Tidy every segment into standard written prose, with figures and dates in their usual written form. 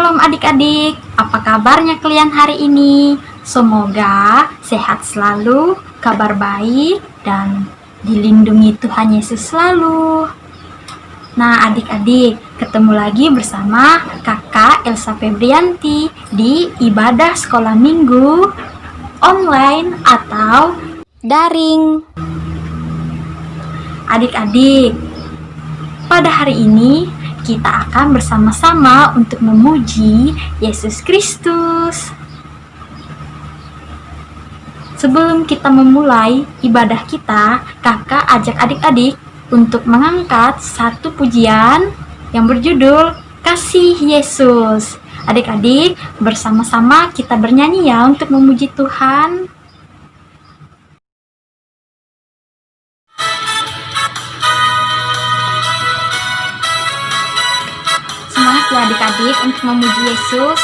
Shalom adik-adik, apa kabarnya kalian hari ini? Semoga sehat selalu, kabar baik, dan dilindungi Tuhan Yesus selalu. Nah adik-adik, ketemu lagi bersama kakak Elsa Febrianti di ibadah sekolah minggu online atau daring. Adik-adik, pada hari ini kita akan bersama-sama untuk memuji Yesus Kristus. Sebelum kita memulai ibadah kita, kakak ajak adik-adik untuk mengangkat satu pujian yang berjudul Kasih Yesus. Adik-adik, bersama-sama kita bernyanyi ya untuk memuji Tuhan. Semangat ya adik-adik untuk memuji Yesus.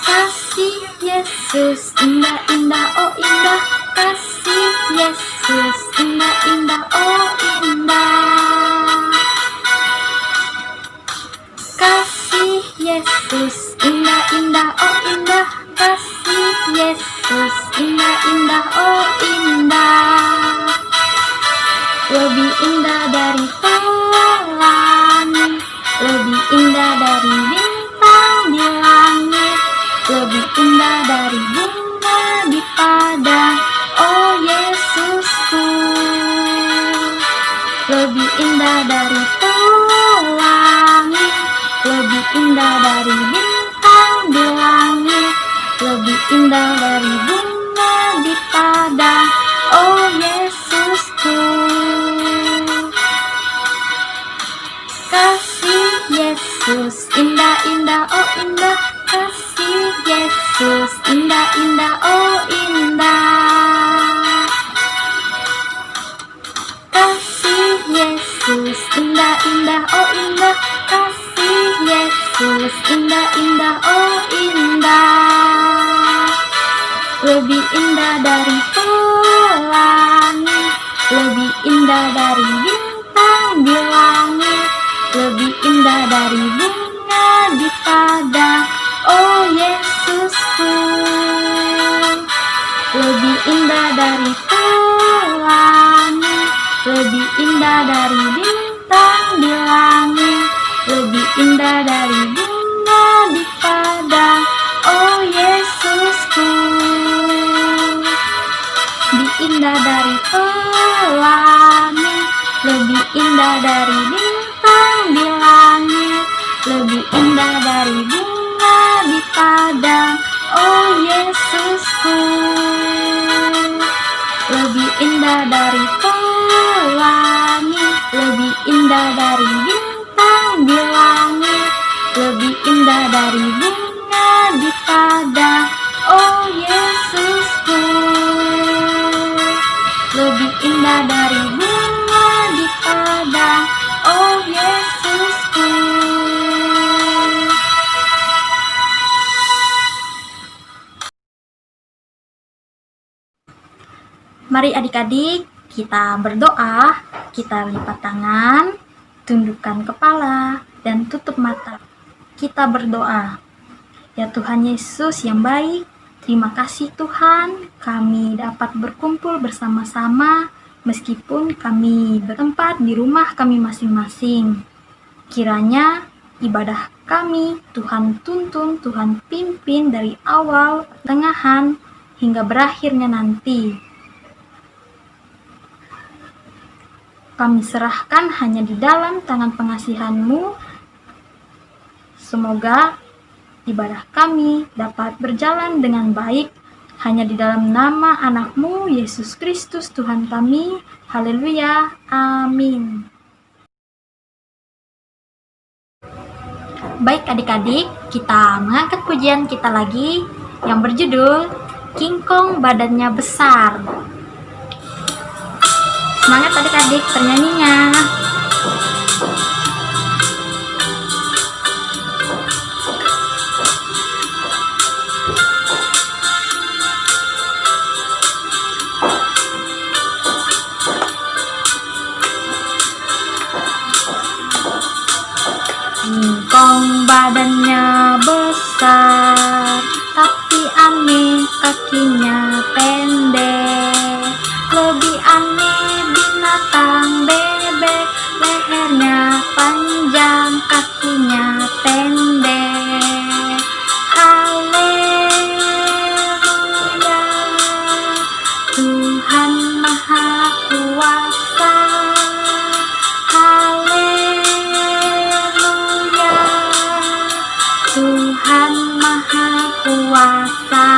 Kasih Yesus indah-indah, oh indah. Kasih Yesus indah-indah, oh indah. Kasih Yesus indah-indah, oh indah. Kasih Yesus indah-indah, oh indah. Lebih indah dari pelangi, lebih indah dari bintang di langit, lebih indah dari bunga di padang, oh Yesusku. Lebih indah dari pelangi, lebih indah dari bintang di langit, lebih indah dari bunga di padang, oh Yesusku. Kasih Yesus indah-indah, oh indah. Kasih Yesus indah-indah, oh indah. Kasih Yesus indah-indah, oh indah. Kasih Yesus indah-indah, oh indah. Lebih indah dari pelangi, lebih indah dari bintang di langit, lebih indah dari bunga di padang, oh Yesusku. Lebih indah dari pelangi, lebih indah dari bintang di langit, lebih indah dari bunga di padang, oh Yesusku. Lebih indah dari pelangi, lebih indah dari bintang di langit, lebih indah dari bunga di padang, oh Yesusku. Lebih indah dari pelangi, lebih indah dari bintang di langit, lebih indah dari bunga di padang, oh Yesusku. Lebih indah dari bunga di padang, oh Yesusku. Mari adik-adik, kita berdoa, kita lipat tangan, tundukkan kepala, dan tutup mata. Kita berdoa. Ya Tuhan Yesus yang baik, terima kasih Tuhan, kami dapat berkumpul bersama-sama meskipun kami bertempat di rumah kami masing-masing. Kiranya ibadah kami Tuhan tuntun, Tuhan pimpin dari awal, pertengahan, hingga berakhirnya nanti. Kami serahkan hanya di dalam tangan pengasihan-Mu. Semoga ibadah kami dapat berjalan dengan baik hanya di dalam nama anak-Mu, Yesus Kristus Tuhan kami. Haleluya, amin. Baik adik-adik, kita mengangkat pujian kita lagi yang berjudul King Kong Badannya Besar. Semangat adik-adik bernyanyinya. badannya besar, tapi aneh kakinya pendek. Lebih aneh binatang bebek, lehernya panjang, kakinya pendek. Haleluya, Tuhan Maha Kuasa. Haleluya, Tuhan Maha Kuasa.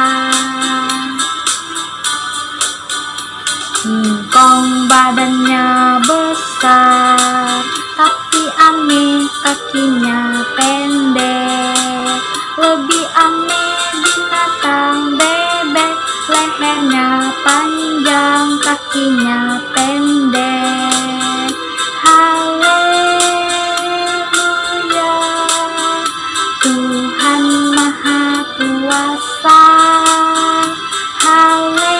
Singkong badannya besar, tapi aneh kakinya pendek. Lebih aneh binatang bebek, lehernya panjang, kakinya pendek. Haleluya, Tuhan Maha Kuasa. Haleluya,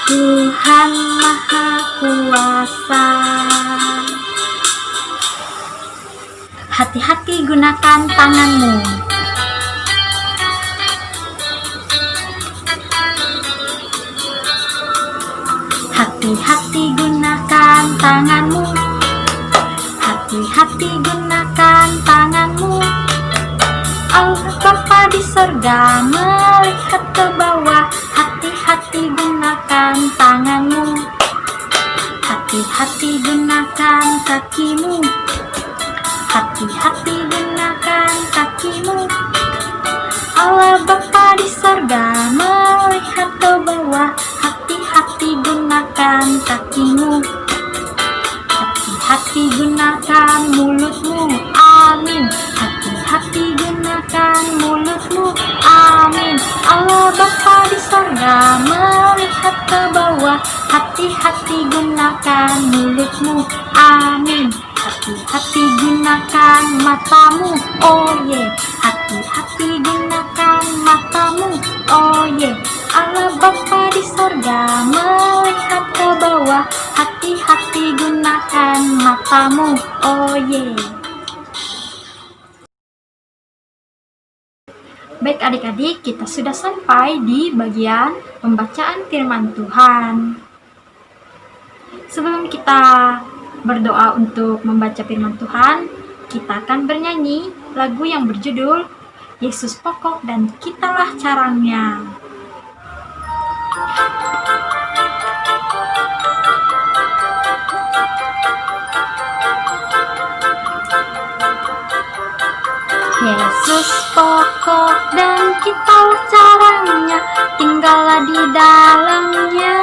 Tuhan Maha Kuasa. Hati-hati gunakan tanganmu. Hati-hati gunakan tanganmu. Hati-hati gunakan tanganmu. Allah Bapa di sorga melihat ke bawah. Hati-hati gunakan tanganmu. Hati-hati gunakan kakimu. Hati-hati gunakan kakimu. Allah Bapa di sorga melihat ke bawah. Hati-hati gunakan kakimu. Hati-hati gunakan mulutmu. Amin. Hati-hati gunakan mulutmu. Amin. Allah Bapa di sorga melihat ke bawah. Hati-hati gunakan mulutmu. Amin. Hati-hati gunakan matamu. Oh yeah. Hati-hati gunakan matamu. Oh yeah. Allah Bapa di sorga melihat ke bawah. Hati-hati gunakan matamu. Oh yeah. Baik adik-adik, kita sudah sampai di bagian pembacaan firman Tuhan. Sebelum kita berdoa untuk membaca firman Tuhan, kita akan bernyanyi lagu yang berjudul Yesus Pokok dan Kitalah Caranya. Yesus pokok dan kitalah caranya, tinggallah di dalamnya.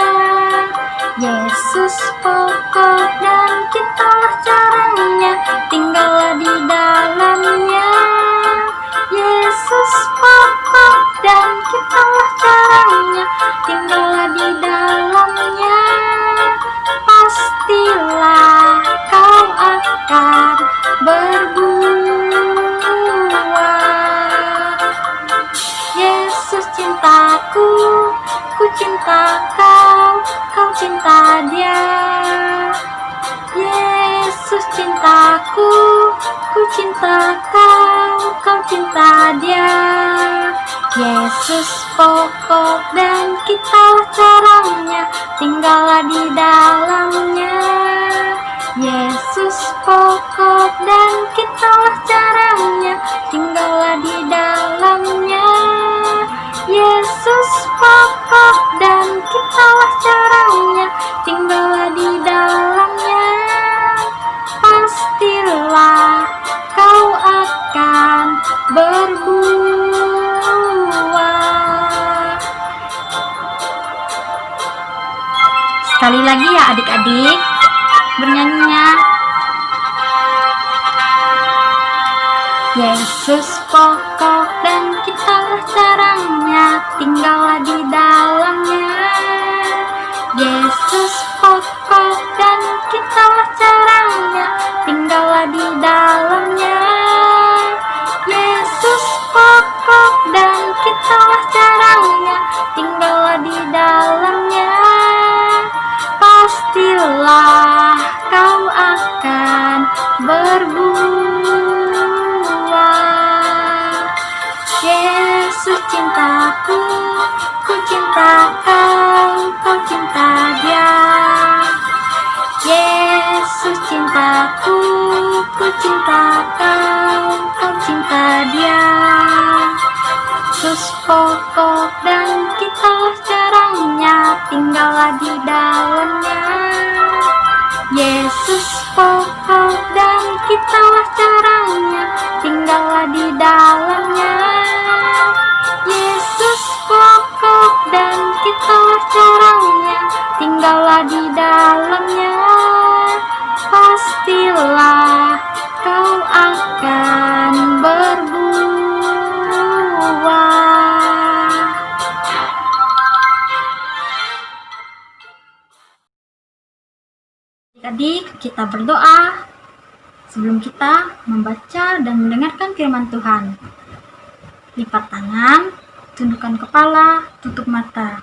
Yesus pokok dan kitalah caranya, tinggallah di dalamnya. Yesus pokok dan kitalah caranya, tinggallah di dalamnya. Pastilah kau akan berbuah. Yesus cintaku, ku cinta kau, kau cinta dia. Yesus cintaku, ku cinta kau, kau cinta dia. Yesus pokok dan kitalah caranya, tinggallah di dalamnya. Yesus pokok dan kitalah caranya, tinggallah di dalamnya. Yesus pokok dan kitalah caranya, tinggallah di dalamnya. Pastilah kau akan berbuah. Sekali lagi ya adik-adik, bernyanyinya. Yesus pokok dan kitalah caranya, tinggallah di dalamnya. Yesus pokok dan kitalah caranya, tinggallah di dalamnya. Yesus pokok dan kitalah caranya, tinggallah di dalamnya. Pastilah kau akan cinta kau cinta dia. Yesus cintaku, ku cinta kau cinta dia. Yesus pokok dan kita caranya, tinggallah di dalamnya. Yesus pokok dan kita caranya, tinggallah di dalamnya. Yesus pokok dan kita caranya, tinggallah di dalamnya. Pastilah kau akan berbuah. Adik-adik, kita berdoa sebelum kita membaca dan mendengarkan firman Tuhan. Lipat tangan, tundukkan kepala, tutup mata.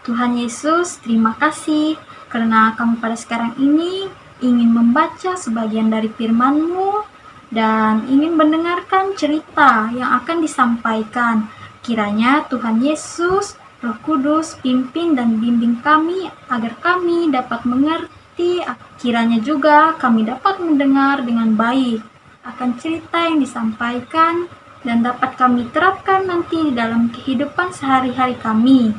Tuhan Yesus, terima kasih karena kami pada sekarang ini ingin membaca sebagian dari firman-Mu dan ingin mendengarkan cerita yang akan disampaikan. Kiranya Tuhan Yesus, Roh Kudus, pimpin dan bimbing kami agar kami dapat mengerti. Kiranya juga kami dapat mendengar dengan baik akan cerita yang disampaikan dan dapat kami terapkan nanti di dalam kehidupan sehari-hari kami.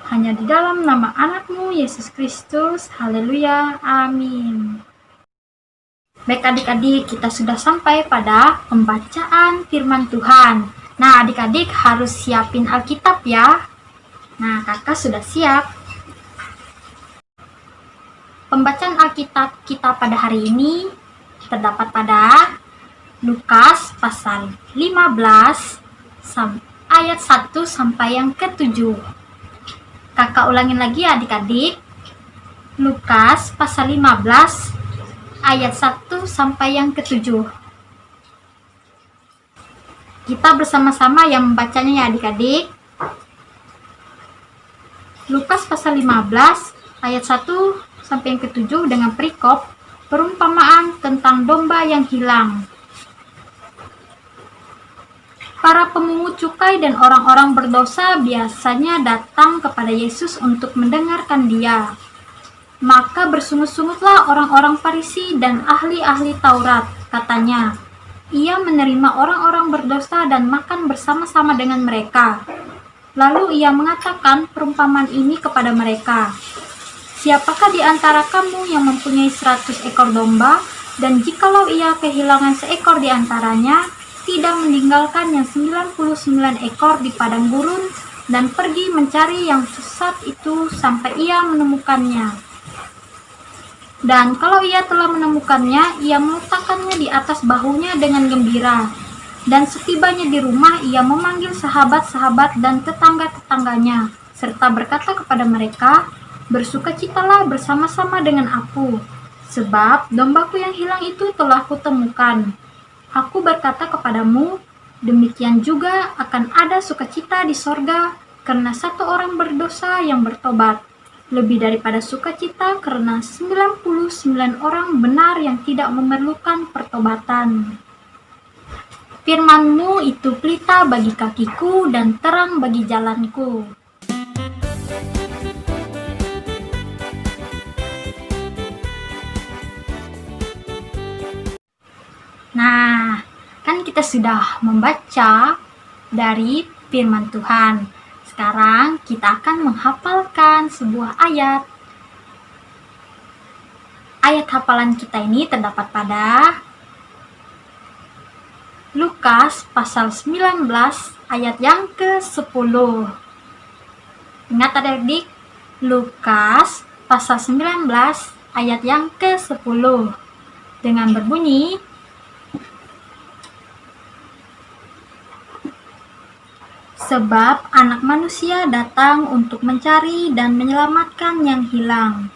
Hanya di dalam nama anak-Mu, Yesus Kristus. Haleluya. Amin. Baik adik-adik, kita sudah sampai pada pembacaan firman Tuhan. Nah, adik-adik harus siapin Alkitab ya. Nah, kakak sudah siap. Pembacaan Alkitab kita pada hari ini terdapat pada Lukas pasal 15 ayat 1 sampai yang ke-7. Kakak ulangin lagi ya adik-adik. Lukas pasal 15 ayat 1 sampai yang ke-7. Kita bersama-sama yang membacanya ya adik-adik. Lukas pasal 15 ayat 1 sampai yang ke-7 dengan perikop perumpamaan tentang domba yang hilang. Para pemungut cukai dan orang-orang berdosa biasanya datang kepada Yesus untuk mendengarkan Dia. Maka bersungut-sungutlah orang-orang Farisi dan ahli-ahli Taurat, katanya. Ia menerima orang-orang berdosa dan makan bersama-sama dengan mereka. Lalu ia mengatakan perumpamaan ini kepada mereka. Siapakah di antara kamu yang mempunyai 100 ekor domba, dan jikalau ia kehilangan seekor di antaranya, tidak meninggalkan yang 99 ekor di padang gurun dan pergi mencari yang sesat itu sampai ia menemukannya. Dan kalau ia telah menemukannya, ia meletakkannya di atas bahunya dengan gembira. Dan setibanya di rumah, ia memanggil sahabat-sahabat dan tetangga-tetangganya, serta berkata kepada mereka, "Bersukacitalah bersama-sama dengan aku, sebab dombaku yang hilang itu telah kutemukan." Aku berkata kepadamu, demikian juga akan ada sukacita di sorga karena satu orang berdosa yang bertobat, lebih daripada sukacita karena 99 orang benar yang tidak memerlukan pertobatan. Firman-Mu itu pelita bagi kakiku dan terang bagi jalanku. Nah, kan kita sudah membaca dari firman Tuhan. Sekarang kita akan menghafalkan sebuah ayat. Ayat hafalan kita ini terdapat pada Lukas pasal 19 ayat yang ke-10. Ingat adik-adik, Lukas pasal 19 ayat yang ke-10 dengan berbunyi, sebab anak manusia datang untuk mencari dan menyelamatkan yang hilang.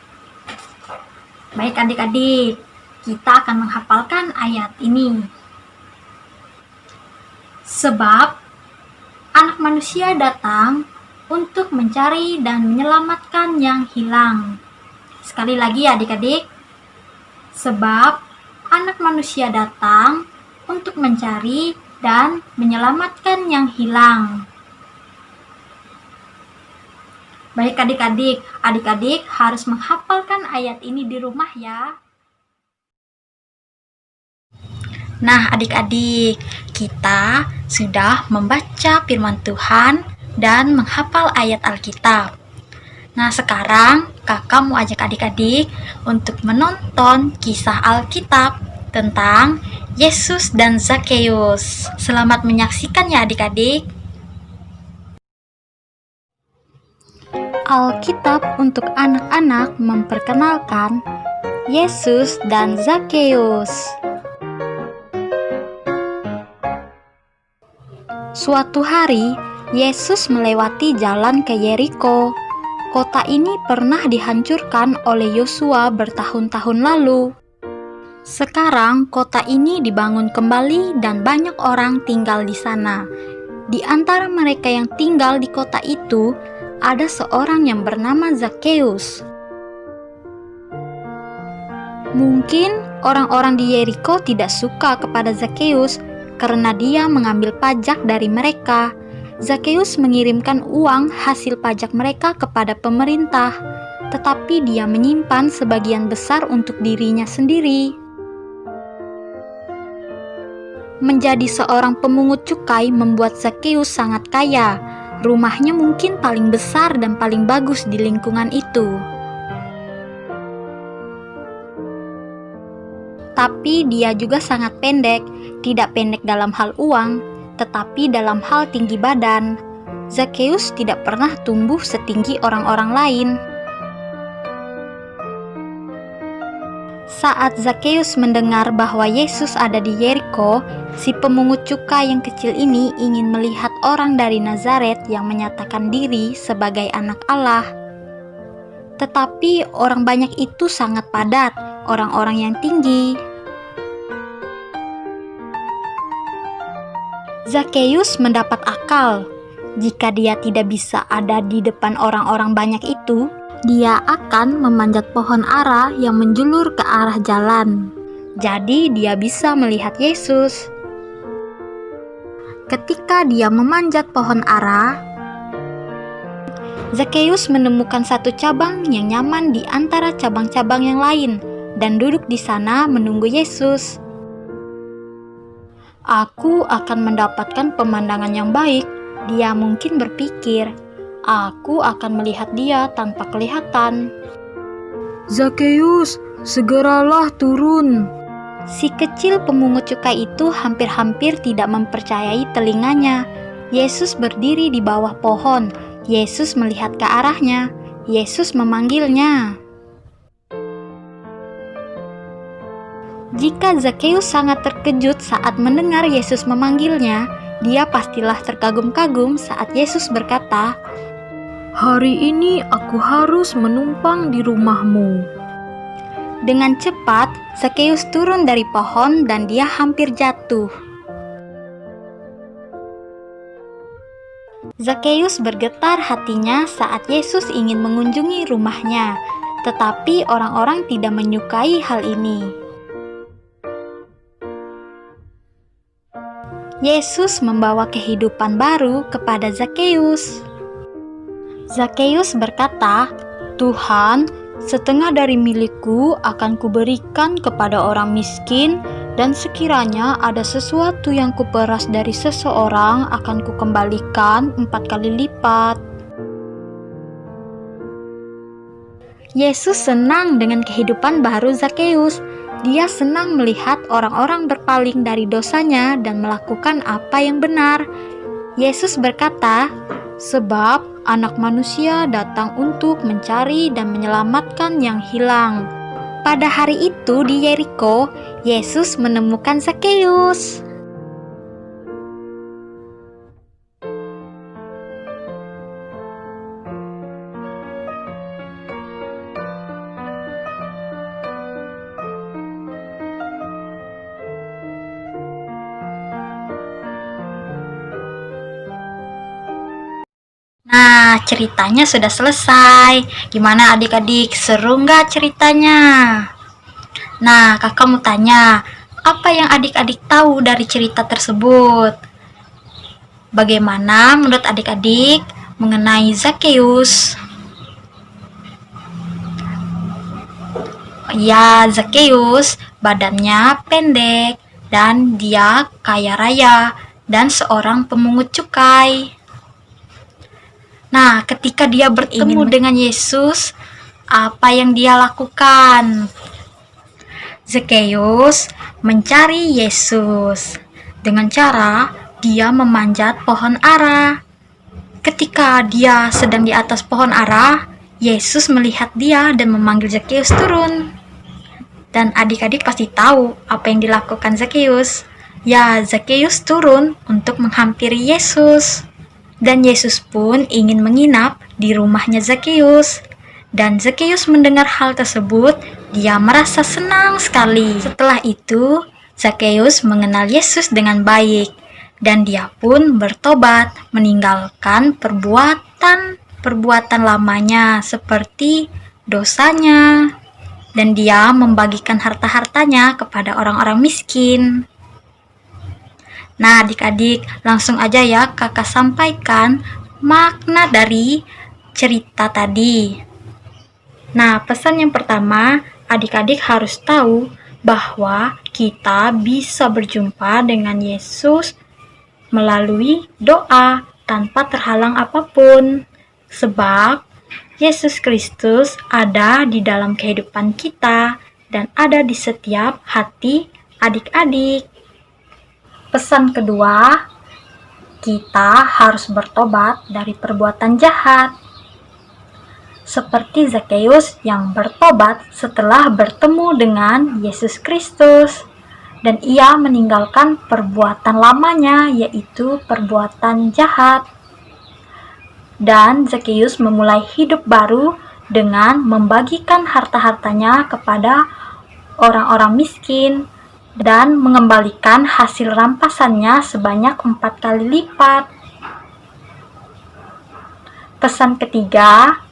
Baik adik-adik, kita akan menghafalkan ayat ini. Sebab anak manusia datang untuk mencari dan menyelamatkan yang hilang. Sekali lagi adik-adik. Sebab anak manusia datang untuk mencari dan menyelamatkan yang hilang. Baik adik-adik harus menghafalkan ayat ini di rumah ya. Nah adik-adik, kita sudah membaca firman Tuhan dan menghafal ayat Alkitab. Nah sekarang kakak mau ajak adik-adik untuk menonton kisah Alkitab tentang Yesus dan Zakeus. Selamat menyaksikan ya adik-adik. Alkitab untuk anak-anak memperkenalkan Yesus dan Zakeus. Suatu hari, Yesus melewati jalan ke Yeriko. Kota ini pernah dihancurkan oleh Yosua bertahun-tahun lalu. Sekarang kota ini dibangun kembali dan banyak orang tinggal di sana. Di antara mereka yang tinggal di kota itu, ada seorang yang bernama Zakeus. Mungkin orang-orang di Yeriko tidak suka kepada Zakeus karena dia mengambil pajak dari mereka. Zakeus mengirimkan uang hasil pajak mereka kepada pemerintah, tetapi dia menyimpan sebagian besar untuk dirinya sendiri. Menjadi seorang pemungut cukai membuat Zakeus sangat kaya. Rumahnya mungkin paling besar dan paling bagus di lingkungan itu. Tapi dia juga sangat pendek, tidak pendek dalam hal uang, tetapi dalam hal tinggi badan. Zakeus tidak pernah tumbuh setinggi orang-orang lain. Saat Zakeus mendengar bahwa Yesus ada di Yeriko, si pemungut cukai yang kecil ini ingin melihat orang dari Nazaret yang menyatakan diri sebagai anak Allah. Tetapi orang banyak itu sangat padat, orang-orang yang tinggi. Zakeus mendapat akal. Jika dia tidak bisa ada di depan orang-orang banyak itu, dia akan memanjat pohon ara yang menjulur ke arah jalan. Jadi dia bisa melihat Yesus. Ketika dia memanjat pohon ara, Zakeus menemukan satu cabang yang nyaman di antara cabang-cabang yang lain dan duduk di sana menunggu Yesus. Aku akan mendapatkan pemandangan yang baik, dia mungkin berpikir. Aku akan melihat dia tanpa kelihatan. Zakeus, segeralah turun. Si kecil pemungut cukai itu hampir-hampir tidak mempercayai telinganya. Yesus berdiri di bawah pohon. Yesus melihat ke arahnya. Yesus memanggilnya. Jika Zakeus sangat terkejut saat mendengar Yesus memanggilnya, dia pastilah terkagum-kagum saat Yesus berkata, "Hari ini aku harus menumpang di rumahmu." Dengan cepat, Zakeus turun dari pohon dan dia hampir jatuh. Zakeus bergetar hatinya saat Yesus ingin mengunjungi rumahnya, tetapi orang-orang tidak menyukai hal ini. Yesus membawa kehidupan baru kepada Zakeus. Zakeus berkata, "Tuhan, setengah dari milikku akan kuberikan kepada orang miskin, dan sekiranya ada sesuatu yang kuperas dari seseorang akan kukembalikan 4 kali lipat." Yesus senang dengan kehidupan baru Zakeus. Dia senang melihat orang-orang berpaling dari dosanya dan melakukan apa yang benar. Yesus berkata, "Sebab Anak Manusia datang untuk mencari dan menyelamatkan yang hilang." Pada hari itu di Yeriko, Yesus menemukan Zakeus. Nah, ceritanya sudah selesai. Gimana adik-adik, seru nggak ceritanya? Nah, kakak mau tanya, apa yang adik-adik tahu dari cerita tersebut? Bagaimana menurut adik-adik mengenai Zakeus? Ya, Zakheus badannya pendek dan dia kaya raya dan seorang pemungut cukai. Nah, ketika dia bertemu dengan Yesus, apa yang dia lakukan? Zakheus mencari Yesus dengan cara dia memanjat pohon ara. Ketika dia sedang di atas pohon ara, Yesus melihat dia dan memanggil Zakheus turun. Dan adik-adik pasti tahu apa yang dilakukan Zakheus. Ya, Zakheus turun untuk menghampiri Yesus. Dan Yesus pun ingin menginap di rumahnya Zakheus. Dan Zakheus mendengar hal tersebut, dia merasa senang sekali. Setelah itu, Zakheus mengenal Yesus dengan baik. Dan dia pun bertobat, meninggalkan perbuatan lamanya seperti dosanya. Dan dia membagikan harta-hartanya kepada orang-orang miskin. Nah, adik-adik, langsung aja ya kakak sampaikan makna dari cerita tadi. Nah, pesan yang pertama, adik-adik harus tahu bahwa kita bisa berjumpa dengan Yesus melalui doa tanpa terhalang apapun. Sebab Yesus Kristus ada di dalam kehidupan kita dan ada di setiap hati adik-adik. Pesan kedua, kita harus bertobat dari perbuatan jahat. Seperti Zakheus yang bertobat setelah bertemu dengan Yesus Kristus. Dan ia meninggalkan perbuatan lamanya, yaitu perbuatan jahat. Dan Zakheus memulai hidup baru dengan membagikan harta-hartanya kepada orang-orang miskin dan mengembalikan hasil rampasannya sebanyak 4 kali lipat. Pesan ketiga,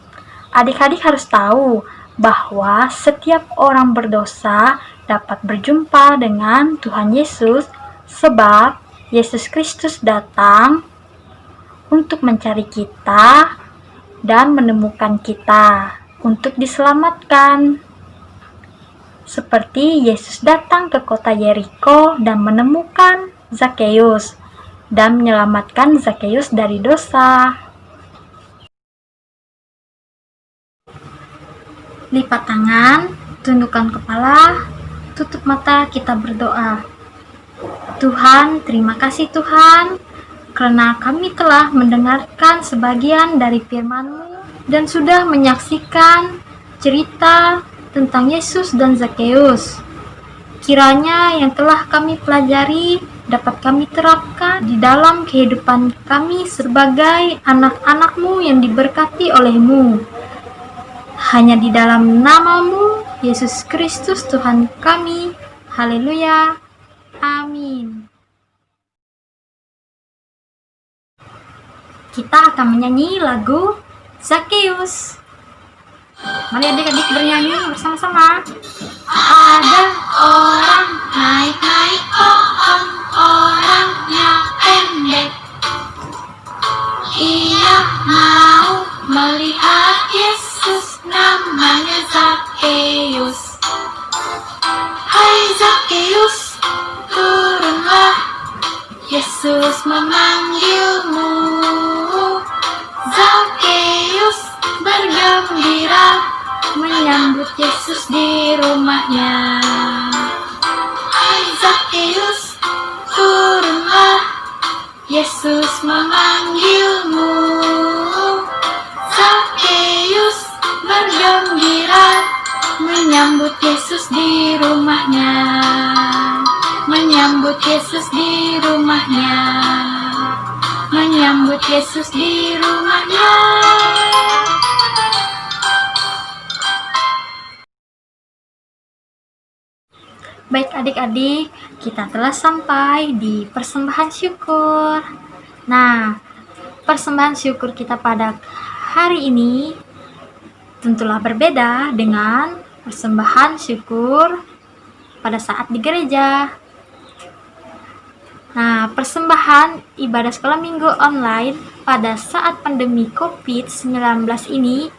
adik-adik harus tahu bahwa setiap orang berdosa dapat berjumpa dengan Tuhan Yesus sebab Yesus Kristus datang untuk mencari kita dan menemukan kita untuk diselamatkan. Seperti Yesus datang ke kota Yeriko dan menemukan Zakheus dan menyelamatkan Zakheus dari dosa. Lipat tangan, tundukkan kepala, tutup mata, kita berdoa. Tuhan, terima kasih Tuhan, karena kami telah mendengarkan sebagian dari firman-Mu dan sudah menyaksikan cerita tentang Yesus dan Zakheus. Kiranya yang telah kami pelajari dapat kami terapkan di dalam kehidupan kami sebagai anak-anak-Mu yang diberkati oleh-Mu. Hanya di dalam nama-Mu, Yesus Kristus Tuhan kami. Haleluya. Amin. Kita akan menyanyi lagu Zakheus. Mari adik-adik bernyanyi bersama-sama. Ada orang naik-naik pohon, orangnya pendek. Ia mau melihat Yesus, namanya Zakheus. Hai Zakheus, turunlah, Yesus memanggilmu. Zakheus bergembira menyambut Yesus di rumahnya. Hai Zakheus, turunlah, Yesus memanggilmu. Zakheus bergembira menyambut Yesus di rumahnya. Menyambut Yesus di rumahnya. Menyambut Yesus di rumahnya. Baik adik-adik, kita telah sampai di persembahan syukur. Nah, persembahan syukur kita pada hari ini tentulah berbeda dengan persembahan syukur pada saat di gereja. Nah, persembahan ibadah sekolah minggu online pada saat pandemi COVID-19 ini,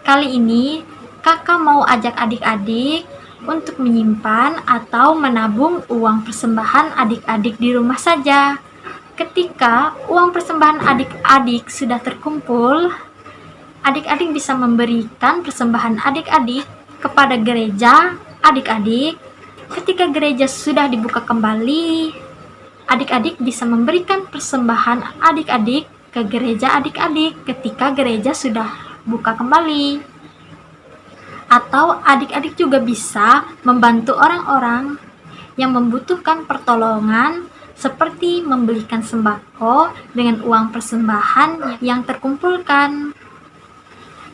kali ini Kakak mau ajak adik-adik untuk menyimpan atau menabung uang persembahan adik-adik di rumah saja. Ketika uang persembahan adik-adik sudah terkumpul, adik-adik bisa memberikan persembahan adik-adik kepada gereja adik-adik. Ketika gereja sudah dibuka kembali, adik-adik bisa memberikan persembahan adik-adik ke gereja adik-adik ketika gereja sudah buka kembali. Atau adik-adik juga bisa membantu orang-orang yang membutuhkan pertolongan seperti membelikan sembako dengan uang persembahan yang terkumpulkan.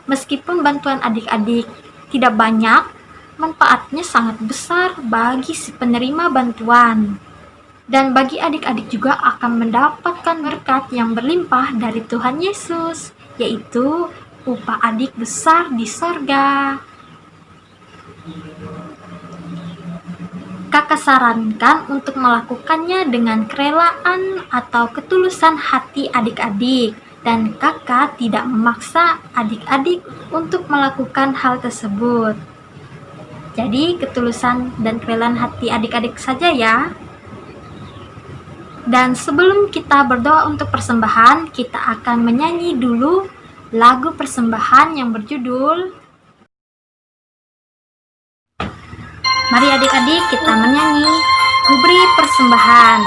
Meskipun bantuan adik-adik tidak banyak, manfaatnya sangat besar bagi si penerima bantuan. Dan bagi adik-adik juga akan mendapatkan berkat yang berlimpah dari Tuhan Yesus, yaitu upah adik besar di sorga. Kakak sarankan untuk melakukannya dengan kerelaan atau ketulusan hati adik-adik, dan kakak tidak memaksa adik-adik untuk melakukan hal tersebut. Jadi ketulusan dan kerelaan hati adik-adik saja ya. Dan sebelum kita berdoa untuk persembahan, kita akan menyanyi dulu lagu persembahan yang berjudul Mari adik-adik kita menyanyi Ku Beri Persembahan.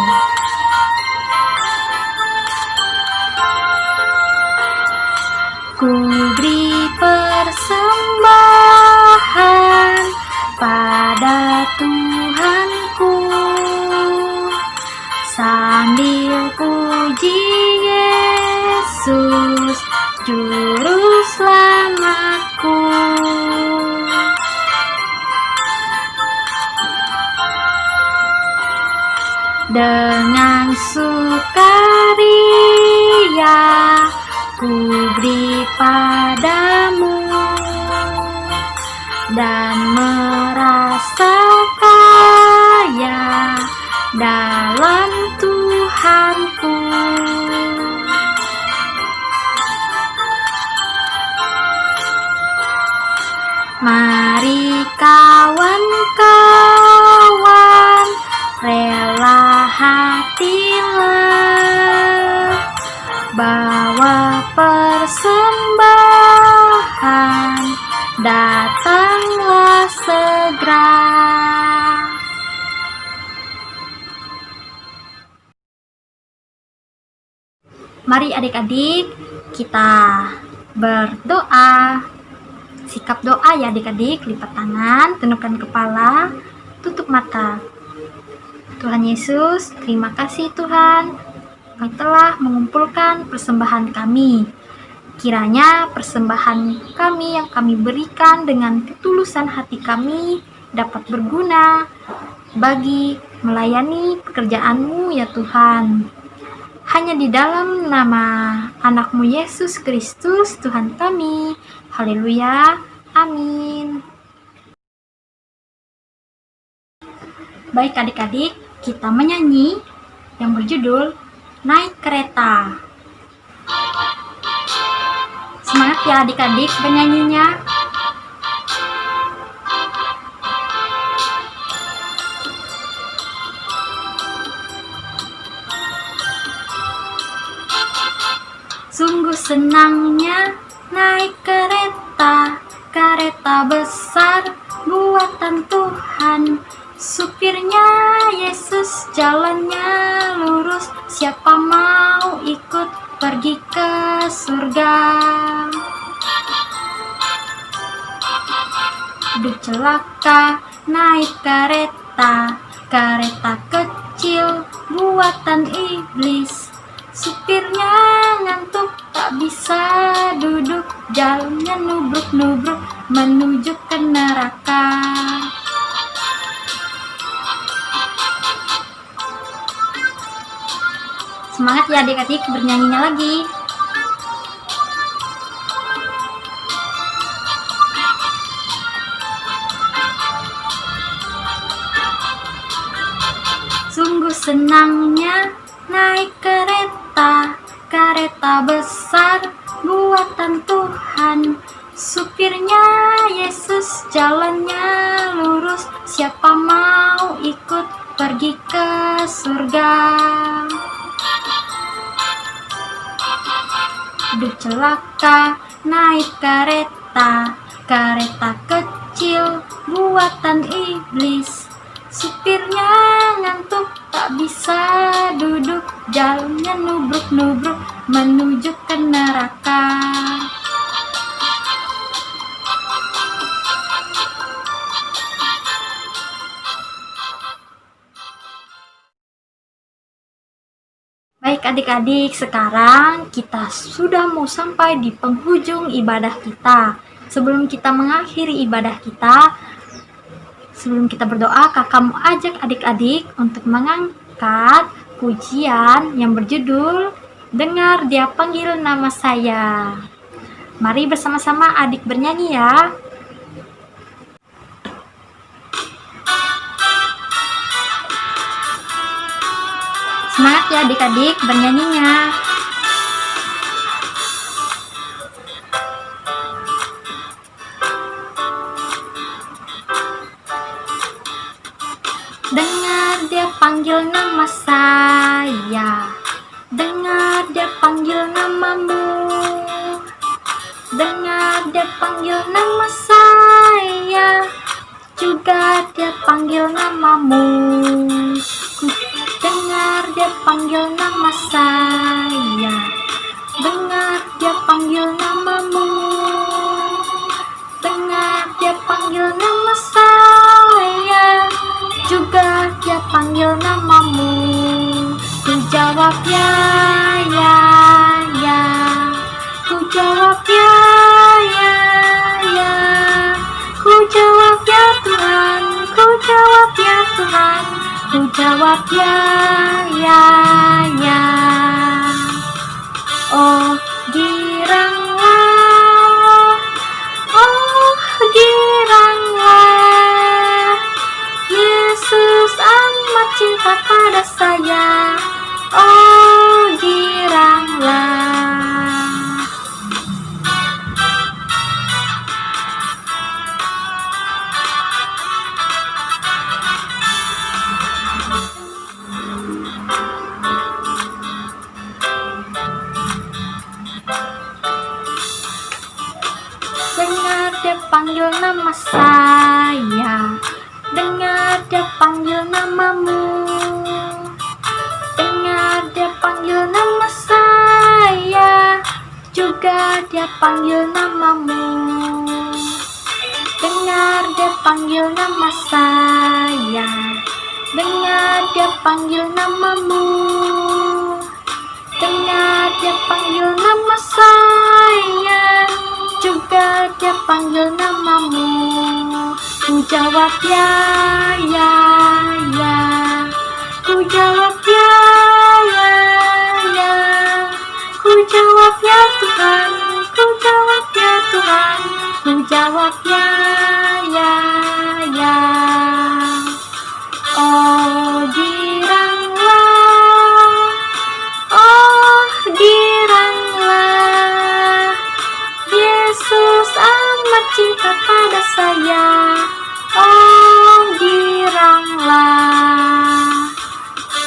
Ku beri persembahan pada Tuhanku, sambil puji Yesus Juru Selamatku. Dengan sukaria ku beri padamu dan merasa kaya dalam Tuhanku. Mari kawan-kawan, rela hatilah, bawa persembahan, datanglah segera. Mari adik-adik kita berdoa. Sikap doa ya adik-adik, lipat tangan, tundukkan kepala, tutup mata. Tuhan Yesus, terima kasih Tuhan, Kau telah mengumpulkan persembahan kami. Kiranya persembahan kami yang kami berikan dengan ketulusan hati kami dapat berguna bagi melayani pekerjaan-Mu ya Tuhan. Hanya di dalam nama anak-Mu Yesus Kristus Tuhan kami. Haleluya, amin. Baik adik-adik, kita menyanyi yang berjudul Naik Kereta. Semangat ya adik-adik bernyanyinya. Sungguh senangnya naik kereta, kereta besar buatan Tuhan. Supirnya Yesus, jalannya lurus, siapa mau ikut pergi ke surga. Aduh celaka naik kereta, kereta kecil buatan iblis. Supirnya ngantuk tak bisa duduk, jalannya nubruk-nubruk menuju ke neraka. Semangat ya adik-adik bernyanyinya lagi. Sungguh senangnya naik kereta, kereta besar buatan Tuhan. Supirnya Yesus, jalannya lurus, siapa mau ikut pergi ke surga? Duh celaka, naik kereta, kereta kecil buatan iblis. Supirnya ngantuk, tak bisa duduk, jalannya nubruk-nubruk menuju ke neraka. Baik adik-adik, sekarang kita sudah mau sampai di penghujung ibadah kita. Sebelum kita mengakhiri ibadah kita, sebelum kita berdoa, kakak mau ajak adik-adik untuk mengangkat pujian yang berjudul Dengar Dia Panggil Nama Saya. Mari bersama-sama adik bernyanyi ya. Semangat ya adik-adik bernyanyinya. Dengar Dia panggil nama saya, dengar Dia panggil namamu, dengar Dia panggil nama saya, juga Dia panggil namamu. Dengar Dia panggil nama saya, dengar Dia panggil namamu, dengar Dia panggil nama saya, juga Dia panggil namamu. Ku jawab ya, ya, ya. Ku jawab ya, ya, ya. Ku jawab ya Tuhan, ku jawab ya Tuhan. Ku jawab ya, ya, ya. Oh giranglah, oh giranglah, Yesus amat cinta pada saya. Oh giranglah. Dengar Dia panggil nama saya, dengar Dia panggil namamu, dengar Dia panggil nama saya, juga Dia panggil namamu. Dengar Dia panggil nama saya, dengar Dia panggil namamu, dengar Dia panggil nama saya, juga Dia panggil namamu. Ku jawab ya, ya, ya. Ku jawab ya, ya, ya. Ku jawab ya Tuhan, ku jawab ya Tuhan. Ku jawab ya, ya, ya. Oh giranglah, oh giranglah, Yesus amat cinta pada saya. Oh giranglah,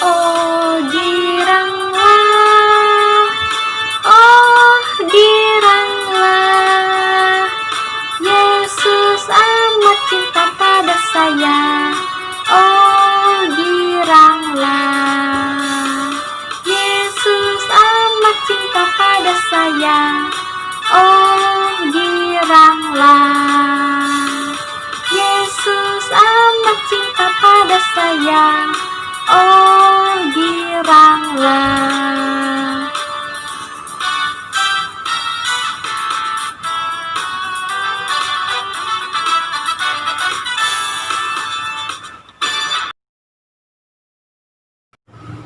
oh giranglah, oh giranglah, Yesus amat cinta pada saya. Oh giranglah, Yesus amat cinta pada saya. Oh giranglah, Yesus amat cinta pada saya. Oh giranglah.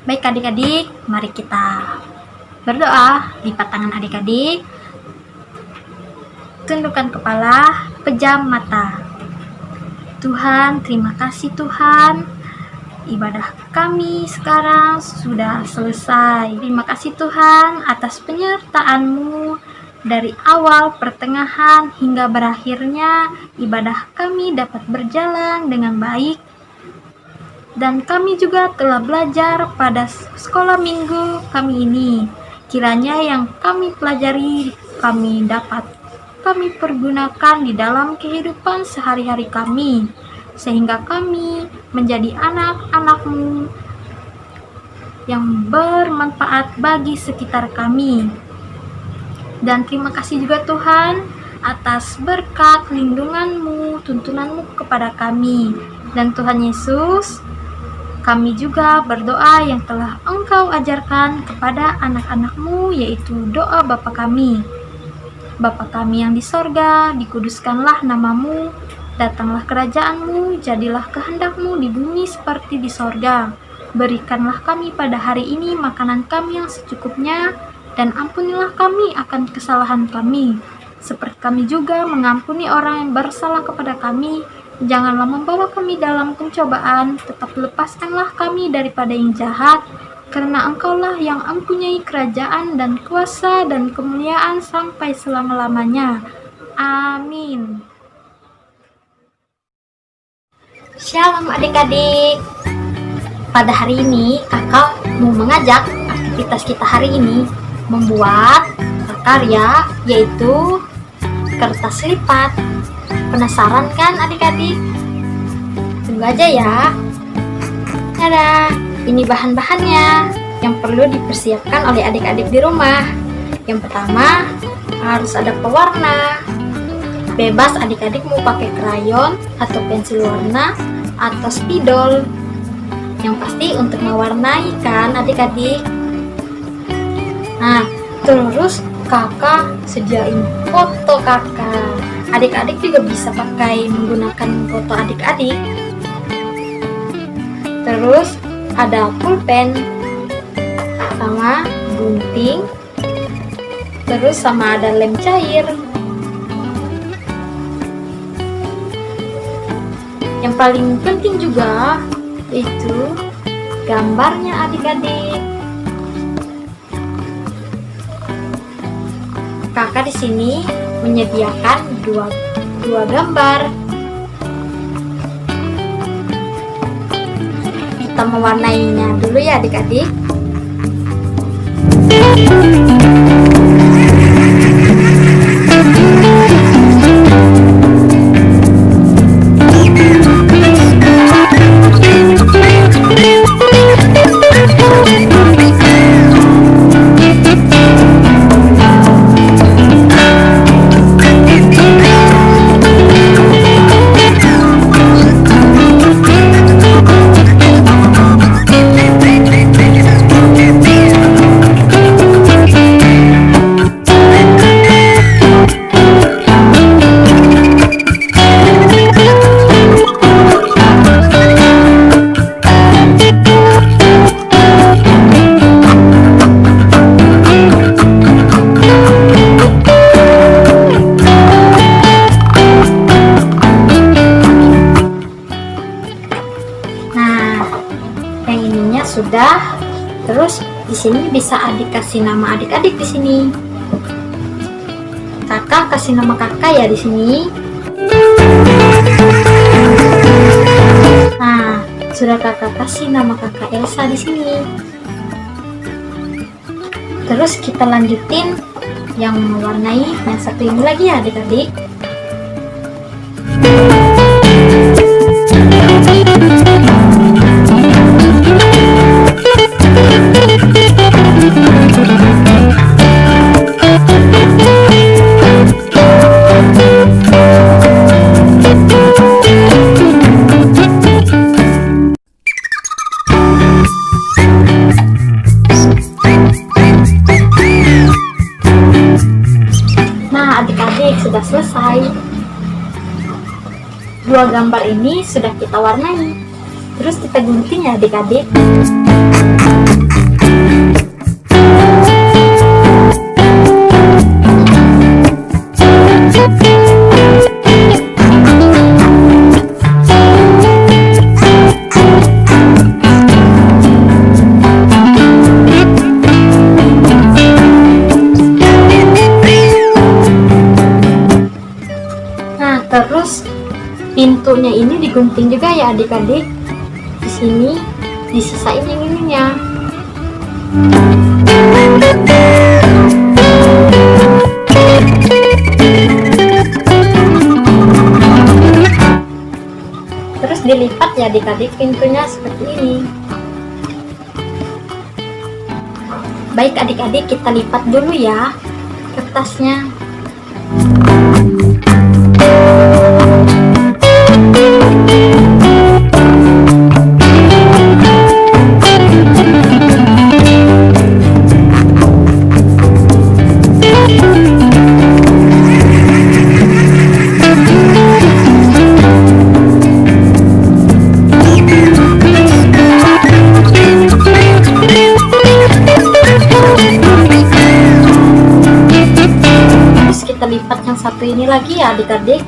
Baik adik-adik, mari kita berdoa. Lipat tangan adik-adik, tundukkan kepala, pejam mata. Tuhan, terima kasih Tuhan, ibadah kami sekarang sudah selesai. Terima kasih Tuhan atas penyertaan-Mu dari awal, pertengahan, hingga berakhirnya ibadah kami dapat berjalan dengan baik. Dan kami juga telah belajar pada sekolah minggu kami ini. Kiranya yang kami pelajari kami pergunakan di dalam kehidupan sehari-hari kami, sehingga kami menjadi anak-anak-Mu yang bermanfaat bagi sekitar kami. Dan terima kasih juga Tuhan atas berkat lindungan-Mu, tuntunan-Mu kepada kami. Dan Tuhan Yesus, kami juga berdoa yang telah Engkau ajarkan kepada anak-anak-Mu, yaitu doa Bapa kami. Bapa kami yang di sorga, dikuduskanlah nama-Mu, datanglah kerajaan-Mu, jadilah kehendak-Mu di bumi seperti di sorga. Berikanlah kami pada hari ini makanan kami yang secukupnya, dan ampunilah kami akan kesalahan kami, seperti kami juga mengampuni orang yang bersalah kepada kami. Janganlah membawa kami dalam pencobaan, tetapi lepaskanlah kami daripada yang jahat, karena Engkaulah yang mempunyai kerajaan dan kuasa dan kemuliaan sampai selama-lamanya. Amin. Shalom adik-adik. Pada hari ini kakak mau mengajak aktivitas kita hari ini membuat karya, yaitu kertas lipat. Penasaran kan adik-adik? Tunggu aja ya. Tada, ini bahan-bahannya yang perlu dipersiapkan oleh adik-adik di rumah. Yang pertama, harus ada pewarna. Bebas adik-adik mau pakai krayon atau pensil warna atau spidol. Yang pasti untuk mewarnai kan adik-adik. Nah, terus kakak sediain foto kakak. Adik-adik juga bisa pakai menggunakan foto adik-adik. Terus ada pulpen sama gunting. Terus sama ada lem cair. Yang paling penting juga itu gambarnya adik-adik. Kakak di sini menyediakan dua gambar. Kita mewarnainya dulu ya adik-adik. Sudah. Terus di sini bisa adik kasih nama adik-adik di sini. Kakak kasih nama kakak ya di sini. Nah, sudah kakak kasih nama kakak Elsa di sini. Terus kita lanjutin yang mewarnai yang satu ini lagi ya adik-adik. Sudah selesai. Dua gambar ini sudah kita warnai. Terus kita gunting ya adik-adik. fotonya ini digunting juga ya adik-adik. Di sini disisain yang ininya. Terus dilipat ya adik-adik pintunya seperti ini. Baik adik-adik, kita lipat dulu ya kertasnya. Kita lipat yang satu ini lagi ya adik-adik.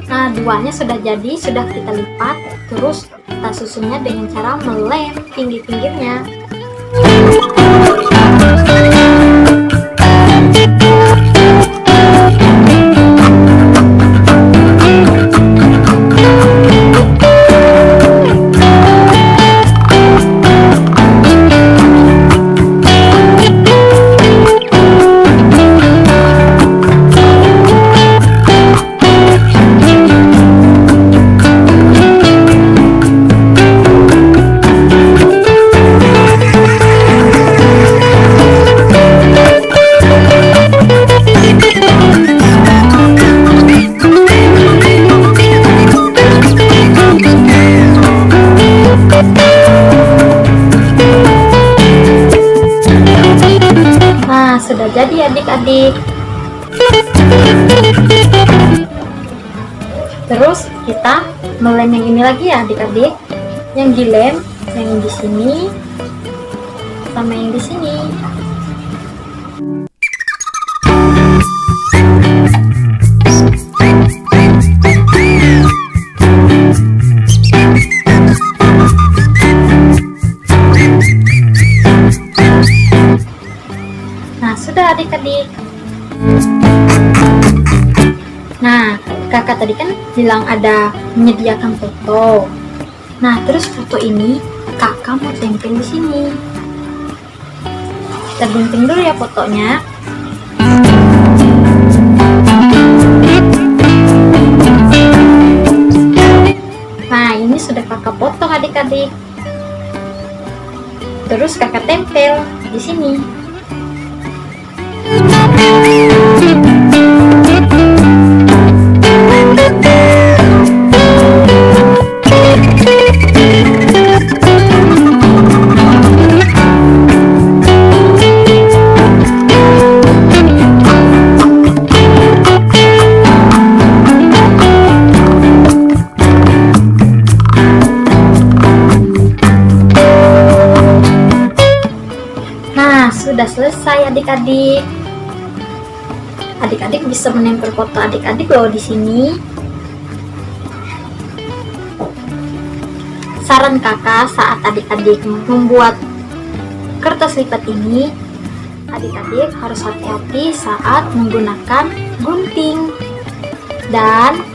Nah, duanya sudah jadi, sudah kita lipat. Terus kita susunnya dengan cara melem pinggir-pinggirnya. Nah, sudah jadi adik-adik. Terus kita melem yang ini lagi ya adik-adik. Yang dilem, yang di sini sama yang di sini. Nah, sudah adik-adik. Nah, kakak tadi kan bilang ada menyediakan foto. Nah, terus foto ini kakak mau tempel di sini. Kita gunting dulu ya fotonya. Nah, ini sudah kakak potong adik-adik. Terus kakak tempel di sini. Nah, sudah selesai adik-adik. Adik-adik bisa menempel foto adik-adik loh di sini. Saran kakak saat adik-adik membuat kertas lipat ini, adik-adik harus hati-hati saat menggunakan gunting. Dan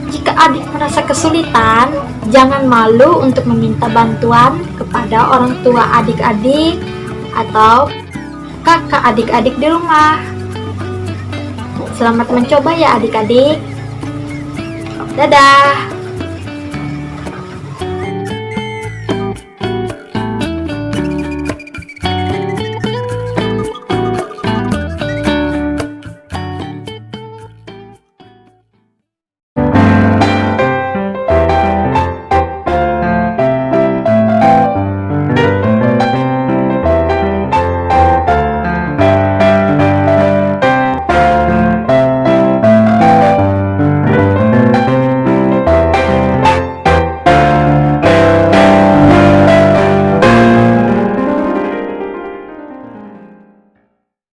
jika adik merasa kesulitan, jangan malu untuk meminta bantuan kepada orang tua adik-adik atau kakak adik-adik di rumah. Selamat mencoba ya adik-adik. Dadah.